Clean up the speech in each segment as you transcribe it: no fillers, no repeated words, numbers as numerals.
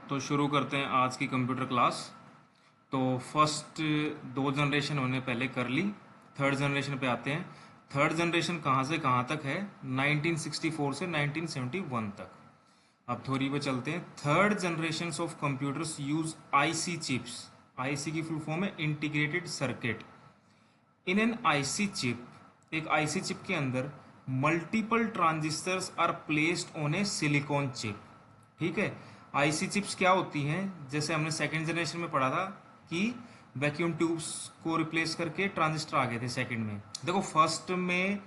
तो शुरू करते हैं आज की कंप्यूटर क्लास। तो फर्स्ट दो जनरेशन उन्होंने पहले कर ली, थर्ड जनरेशन पे आते हैं। थर्ड जनरेशन कहाँ से कहाँ तक है? 1964 से 1971 तक। अब थोड़ी पे चलते हैं। Third generation of computers use IC chips. IC की फुल फॉर्म है integrated circuit. In an IC chip, एक आईसी चिप के अंदर multiple transistors are placed on a silicon chip. ठीक है, आईसी चिप्स क्या होती हैं? जैसे हमने सेकंड जनरेशन में पढ़ा था कि वैक्यूम ट्यूब्स को रिप्लेस करके ट्रांजिस्टर आ गए थे सेकंड में। देखो, फर्स्ट में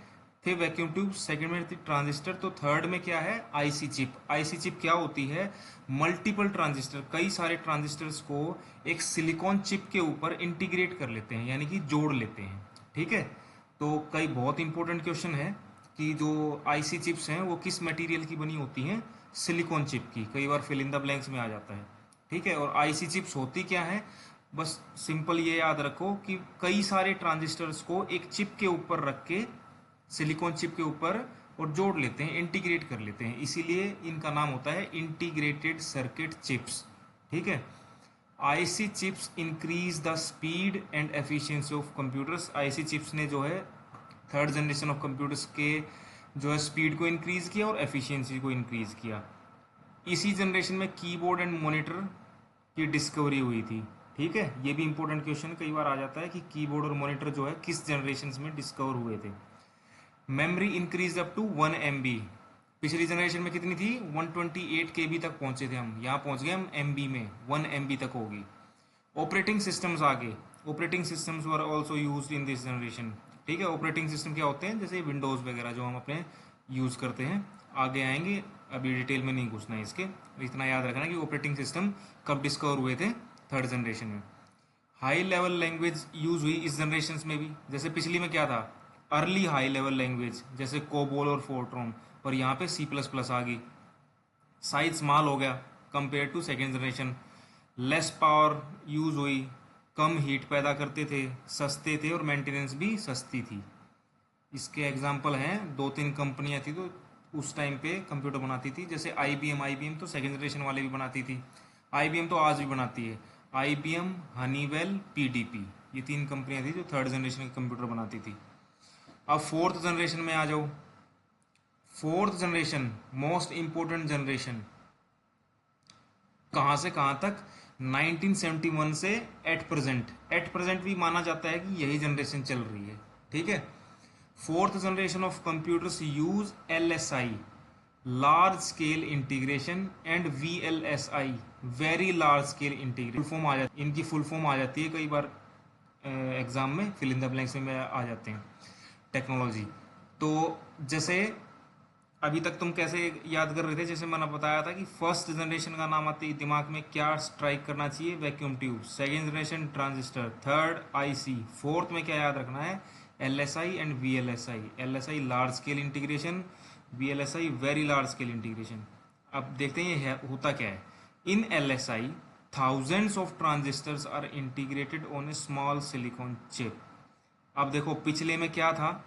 थे वैक्यूम ट्यूब, सेकंड में थी ट्रांजिस्टर, तो थर्ड में क्या है? IC chip. आईसी चिप क्या होती है? मल्टीपल ट्रांजिस्टर, कई सारे ट्रांजिस्टर्स को एक सिलिकॉन चिप के ऊपर इंटीग्रेट कर लेते हैं, यानी कि जोड़ लेते हैं। ठीक है, तो कई बहुत इंपॉर्टेंट क्वेश्चन है कि जो आईसी चिप्स हैं वो किस मटेरियल की बनी होती हैं? सिलिकॉन चिप की। कई बार फिल इन द ब्लैंक्स में आ जाता है। ठीक है, और आईसी चिप्स होती क्या है? बस सिंपल ये याद रखो कि कई सारे ट्रांजिस्टर्स को एक चिप के ऊपर रख के, सिलिकॉन चिप के ऊपर, और जोड़ लेते हैं, इंटीग्रेट कर लेते हैं, इसीलिए इनका नाम होता है इंटीग्रेटेड सर्किट चिप्स। ठीक है, IC chips increase the speed and efficiency of computers. IC chips ने जो है थर्ड जनरेशन ऑफ कंप्यूटर्स के जो है स्पीड को इंक्रीज किया और एफिशिएंसी को इंक्रीज किया। इसी जनरेशन में कीबोर्ड एंड मॉनिटर की डिस्कवरी हुई थी। ठीक है, ये भी इंपॉर्टेंट क्वेश्चन कई बार आ जाता है कि कीबोर्ड और मॉनिटर जो है किस जनरेशन में डिस्कवर हुए थे। Memory increase up to 1 MB। पिछली जनरेशन में कितनी थी? 128 KB तक पहुंचे थे हम, यहाँ पहुंच गए हम MB में, 1 MB तक होगी। ऑपरेटिंग सिस्टम्स आगे, operating systems were also use in this generation. ठीक है, ऑपरेटिंग सिस्टम क्या होते हैं? जैसे विंडोज़ वगैरह जो हम अपने यूज़ करते हैं, आगे आएंगे, अभी डिटेल में नहीं घुसना है इसके। इतना याद रखना कि ऑपरेटिंग सिस्टम कब डिस्कवर हुए थे? थर्ड जनरेशन में। हाई लेवल लैंग्वेज यूज हुई इस जनरेशन में भी। जैसे पिछली में क्या था? अर्ली हाई लेवल लैंग्वेज जैसे कोबोल और फोर्ट्रॉन, और यहाँ पे C++ आ गई। साइज स्मॉल हो गया compare to second generation. Less power use हुई, कम हीट पैदा करते थे, सस्ते थे और मेंटेनेंस भी सस्ती थी। इसके एग्जांपल हैं, दो तीन कंपनियां थी तो उस टाइम पे कंप्यूटर बनाती थी, जैसे IBM तो सेकेंड जनरेशन वाले भी बनाती थी, IBM तो आज भी बनाती है। IBM, हनीवेल, PDP, ये तीन कंपनियां थी जो थर्ड जनरेशन के कंप्यूटर बनाती थी। अब फोर्थ जनरेशन में आ जाओ। Fourth generation most important generation, कहाँ से कहाँ तक? 1971 से एट प्रेजेंट। एट प्रेजेंट भी माना जाता है कि यही जनरेशन चल रही है। ठीक है, fourth generation of computers use LSI, large scale integration, and VLSI, very large scale integration. Full form आ जाती, इनकी फुल फॉर्म आ जाती है कई बार एग्जाम में, फिल इन द ब्लैंक्स में आ जाते हैं। टेक्नोलॉजी, तो जैसे अभी तक तुम कैसे याद कर रहे थे? जैसे मैंने बताया था कि फर्स्ट जनरेशन का नाम आते ही दिमाग में क्या स्ट्राइक करना चाहिए? Vacuum tube. Second generation transistor, third IC, fourth में क्या याद रखना है? LSI and VLSI। LSI large scale integration, VLSI very large scale integration. अब देखते हैं ये होता क्या है। In LSI thousands of transistors are integrated on a small silicon chip. अब देखो, पिछले में क्या था?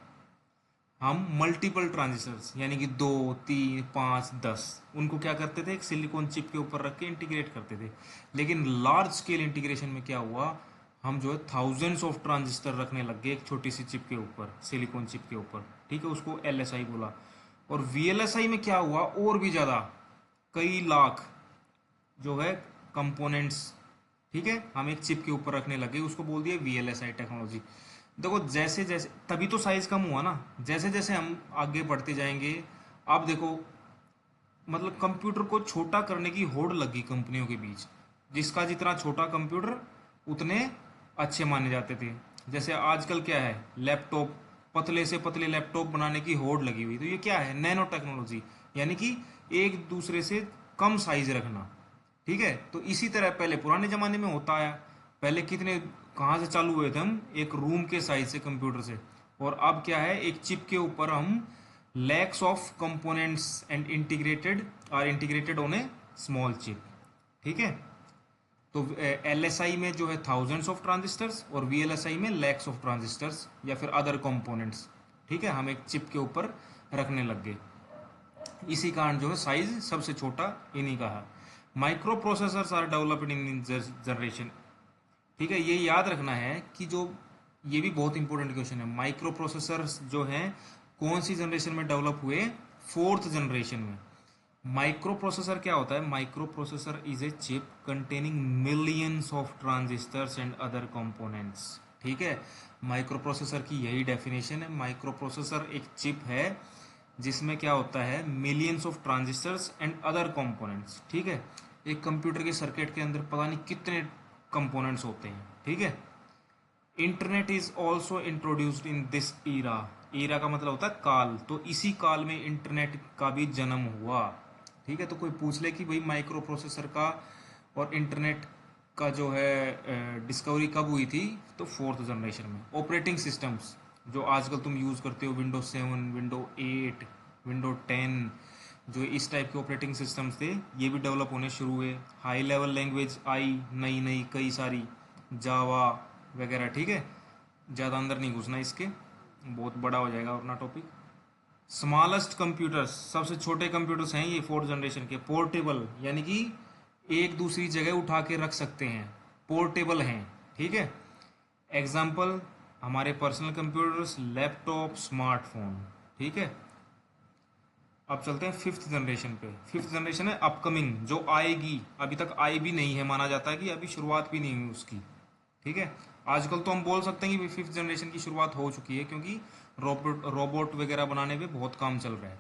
हम मल्टीपल ट्रांजिस्टर्स यानी कि 2, 3, 5, 10, उनको क्या करते थे? एक सिलिकॉन चिप के ऊपर रख के इंटीग्रेट करते थे। लेकिन लार्ज स्केल इंटीग्रेशन में क्या हुआ? हम जो है थाउजेंड्स ऑफ ट्रांजिस्टर रखने लग गए एक छोटी सी चिप के ऊपर, सिलिकॉन चिप के ऊपर। ठीक है, उसको LSI बोला। और VLSI में क्या हुआ? और भी ज़्यादा, कई लाख जो है कंपोनेंट्स, ठीक है, हम एक चिप के ऊपर रखने लगे, उसको बोल दिया VLSI टेक्नोलॉजी। देखो, जैसे जैसे तभी तो साइज कम हुआ ना, जैसे जैसे हम आगे बढ़ते जाएंगे। आप देखो, मतलब कंप्यूटर को छोटा करने की होड़ लगी कंपनियों के बीच। जिसका जितना छोटा कंप्यूटर उतने अच्छे माने जाते थे। जैसे आजकल क्या है? लैपटॉप, पतले से पतले लैपटॉप बनाने की होड़ लगी हुई। तो ये क्या है? नैनो टेक्नोलॉजी, यानी कि एक दूसरे से कम साइज रखना। ठीक है, तो इसी तरह पहले पुराने ज़माने में होता आया। पहले कितने, कहाँ से चालू हुए थे हम? एक रूम के साइज से कंप्यूटर से। और अब क्या है? एक चिप के ऊपर हम lakhs of components and integrated on a small chip. ठीक है, तो LSI में जो है थाउजेंड्स ऑफ ट्रांजिस्टर्स, और VLSI में लैक्स ऑफ ट्रांजिस्टर्स या फिर अदर कंपोनेंट्स। ठीक है, हम एक चिप के ऊपर रखने लग गए। इसी कारण जो है साइज सबसे छोटा इन्हीं का है। Microprocessors are developed in generation. ठीक है, ये याद रखना है कि जो ये भी बहुत इंपॉर्टेंट क्वेश्चन है, माइक्रो प्रोसेसर्स जो हैं कौन सी जनरेशन में डेवलप हुए, फोर्थ जनरेशन में। माइक्रो प्रोसेसर क्या होता है, micro processor is a chip containing millions of transistors and other components. ठीक है, माइक्रो प्रोसेसर की यही डेफिनेशन है। माइक्रो प्रोसेसर एक चिप है जिसमें क्या होता है, millions of transistors and other components. ठीक है, एक कंप्यूटर के सर्किट के अंदर पता नहीं कितने कंपोनेंट्स होते हैं। ठीक है, internet is also introduced in this era. Era का मतलब होता है काल, तो इसी काल में इंटरनेट का भी जन्म हुआ। ठीक है, तो कोई पूछ ले कि भाई माइक्रो प्रोसेसर का और इंटरनेट का जो है डिस्कवरी कब हुई थी, तो फोर्थ जनरेशन में। ऑपरेटिंग सिस्टम्स जो आजकल तुम यूज़ करते हो, विंडो 7, विंडो 8, विंडो 10, जो इस टाइप के ऑपरेटिंग सिस्टम्स थे, ये भी डेवलप होने शुरू हुए। हाई लेवल लैंग्वेज आई नई नई कई सारी, जावा वगैरह। ठीक है, ज़्यादा अंदर नहीं घुसना इसके, बहुत बड़ा हो जाएगा अपना टॉपिक। स्मॉलेस्ट कंप्यूटर्स, सबसे छोटे कंप्यूटर्स हैं ये फोर्थ जनरेशन के। पोर्टेबल यानी कि एक दूसरी जगह उठा के रख सकते हैं, पोर्टेबल हैं। ठीक है, एग्जाम्पल हमारे पर्सनल कंप्यूटर्स, लैपटॉप, स्मार्टफोन। ठीक है, अब चलते हैं फिफ्थ जनरेशन पे। फिफ्थ जनरेशन है अपकमिंग, जो आएगी, अभी तक आई भी नहीं है, माना जाता है कि अभी शुरुआत भी नहीं हुई उसकी। ठीक है, आजकल तो हम बोल सकते हैं कि फिफ्थ जनरेशन की शुरुआत हो चुकी है, क्योंकि रोबोट वगैरह बनाने पे बहुत काम चल रहा है।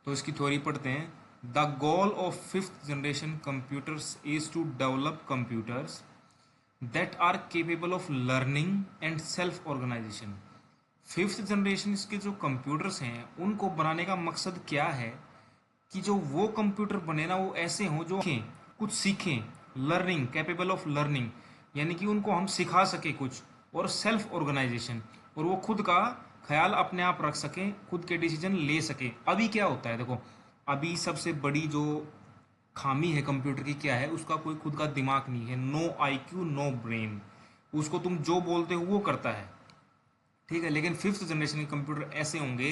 तो इसकी थ्योरी पढ़ते हैं। The goal of fifth generation computers is to develop computers that are capable of learning and self organization. Fifth generation के जो कंप्यूटर्स हैं उनको बनाने का मकसद क्या है कि जो वो कंप्यूटर बने ना, वो ऐसे हों जो कुछ सीखें, लर्निंग, कैपेबल ऑफ लर्निंग, यानी कि उनको हम सिखा सके कुछ, और सेल्फ ऑर्गेनाइजेशन, और वो खुद का ख्याल अपने आप रख सकें, खुद के डिसीजन ले सके। अभी क्या होता है देखो, अभी सबसे बड़ी जो खामी है कंप्यूटर की क्या है, उसका कोई खुद का दिमाग नहीं है। नो आईक्यू, नो ब्रेन, उसको तुम जो बोलते हो वो करता है। ठीक है, लेकिन फिफ्थ जनरेशन के कंप्यूटर ऐसे होंगे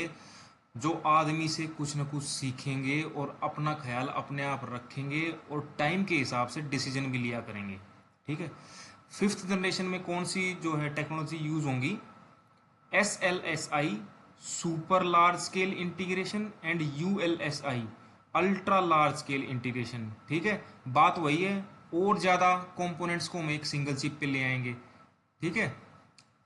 जो आदमी से कुछ ना कुछ सीखेंगे और अपना ख्याल अपने आप रखेंगे और टाइम के हिसाब से डिसीजन भी लिया करेंगे। ठीक है, फिफ्थ जनरेशन में कौन सी जो है टेक्नोलॉजी यूज होंगी, SLSI super large scale integration and ULSI ultra large scale integration. ठीक है, बात वही है, और ज़्यादा कंपोनेंट्स को हम एक सिंगल चिप पे ले आएंगे। ठीक है,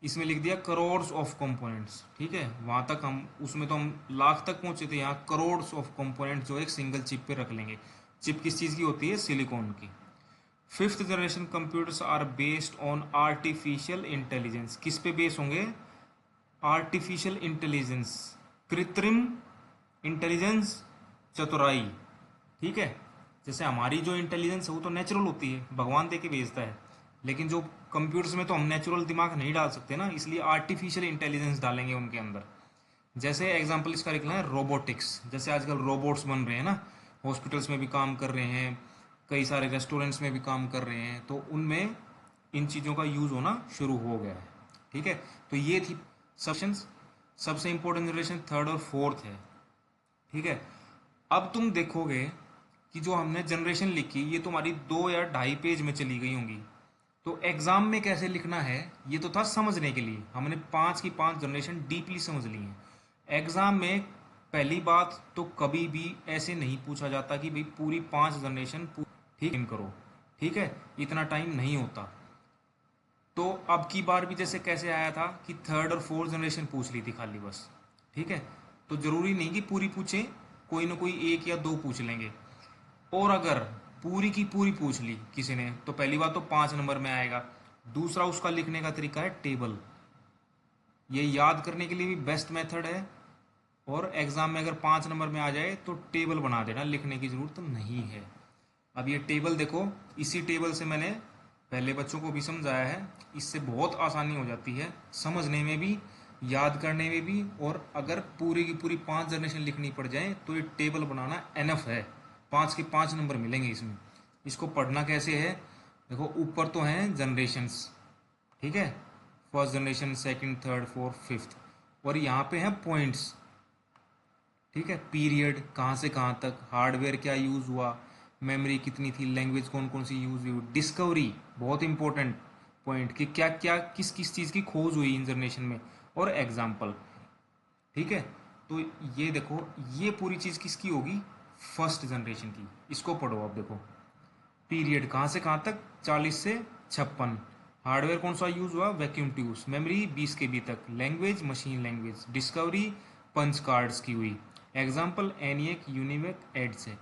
इसमें लिख दिया करोड्स ऑफ कंपोनेंट्स। ठीक है, वहाँ तक हम, उसमें तो हम लाख तक पहुँचे थे, यहाँ करोड्स ऑफ कंपोनेंट्स जो एक सिंगल चिप पे रख लेंगे। चिप किस चीज़ की होती है, सिलिकॉन की। Fifth generation computers are based on artificial intelligence. किस पे बेस होंगे, आर्टिफिशियल इंटेलिजेंस, कृत्रिम इंटेलिजेंस, चतुराई। ठीक है, जैसे हमारी जो इंटेलिजेंस है वो तो नेचुरल होती है, भगवान दे के भेजता है, लेकिन जो कंप्यूटर्स में तो हम नेचुरल दिमाग नहीं डाल सकते ना, इसलिए आर्टिफिशियल इंटेलिजेंस डालेंगे उनके अंदर। जैसे एग्जांपल इसका लिखना है रोबोटिक्स, जैसे आजकल रोबोट्स बन रहे हैं ना, हॉस्पिटल्स में भी काम कर रहे हैं, कई सारे रेस्टोरेंट्स में भी काम कर रहे हैं, तो उनमें इन चीज़ों का यूज़ होना शुरू हो गया है। ठीक है, तो ये थी सबसेंस। सबसे इंपॉर्टेंट जनरेशन थर्ड और फोर्थ है। ठीक है, अब तुम देखोगे कि जो हमने जनरेशन लिखी ये तुम्हारी 2 या 2.5 पेज में चली गई होंगी, तो एग्जाम में कैसे लिखना है ये तो था समझने के लिए, हमने 5 की 5 जनरेशन डीपली समझ ली है। एग्जाम में पहली बात तो कभी भी ऐसे नहीं पूछा जाता कि भाई पूरी 5 जनरेशन ठीक करो। ठीक है, इतना टाइम नहीं होता। तो अब की बार भी जैसे कैसे आया था कि थर्ड और फोर्थ जनरेशन पूछ ली थी खाली बस। ठीक है, तो जरूरी नहीं कि पूरी पूछें, कोई ना कोई एक या दो पूछ लेंगे। और अगर पूरी की पूरी पूछ ली किसी ने, तो पहली बात तो 5 नंबर में आएगा। दूसरा उसका लिखने का तरीका है टेबल, ये याद करने के लिए भी बेस्ट मेथड है, और एग्जाम में अगर 5 नंबर में आ जाए तो टेबल बना देना, लिखने की जरूरत नहीं है। अब ये टेबल देखो, इसी टेबल से मैंने पहले बच्चों को भी समझाया है, इससे बहुत आसानी हो जाती है समझने में भी, याद करने में भी, और अगर पूरी की पूरी 5 जनरेशन लिखनी पड़ जाए तो ये टेबल बनाना एनफ है। 5 के 5 नंबर मिलेंगे इसमें। इसको पढ़ना कैसे है, देखो ऊपर तो हैं जनरेशन्स, ठीक है, first generation, second, third, fourth, fifth, और यहाँ पे हैं पॉइंट्स। ठीक है, पीरियड, कहाँ से कहाँ तक, हार्डवेयर क्या यूज़ हुआ, मेमोरी कितनी थी, लैंग्वेज कौन कौन सी यूज हुई, डिस्कवरी बहुत इंपॉर्टेंट पॉइंट कि क्या क्या किस किस चीज़ की खोज हुई इन जनरेशन में, और एग्जाम्पल। ठीक है, तो ये देखो, ये पूरी चीज़ किसकी होगी, फर्स्ट जनरेशन की। इसको पढ़ो अब देखो, पीरियड कहाँ से कहाँ तक, 40 से 56। हार्डवेयर कौन सा यूज हुआ, वैक्यूम ट्यूब्स। मेमोरी 20 KB तक। Language machine language. Discovery punch cards की हुई। Example ENIAC, UNIVAC, EDSAC.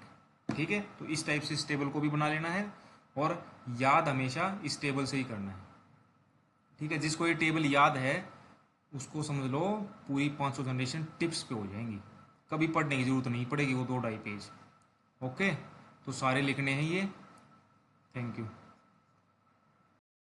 ठीक है, तो इस टाइप से इस टेबल को भी बना लेना है, और याद हमेशा इस टेबल से ही करना है। ठीक है, जिसको ये टेबल याद है उसको समझ लो पूरी 500 जनरेशन टिप्स पे हो जाएंगी, कभी पढ़ने की जरूरत नहीं पड़ेगी वो 2-2.5 पेज। ओके, तो सारे लिखने हैं ये। Thank you.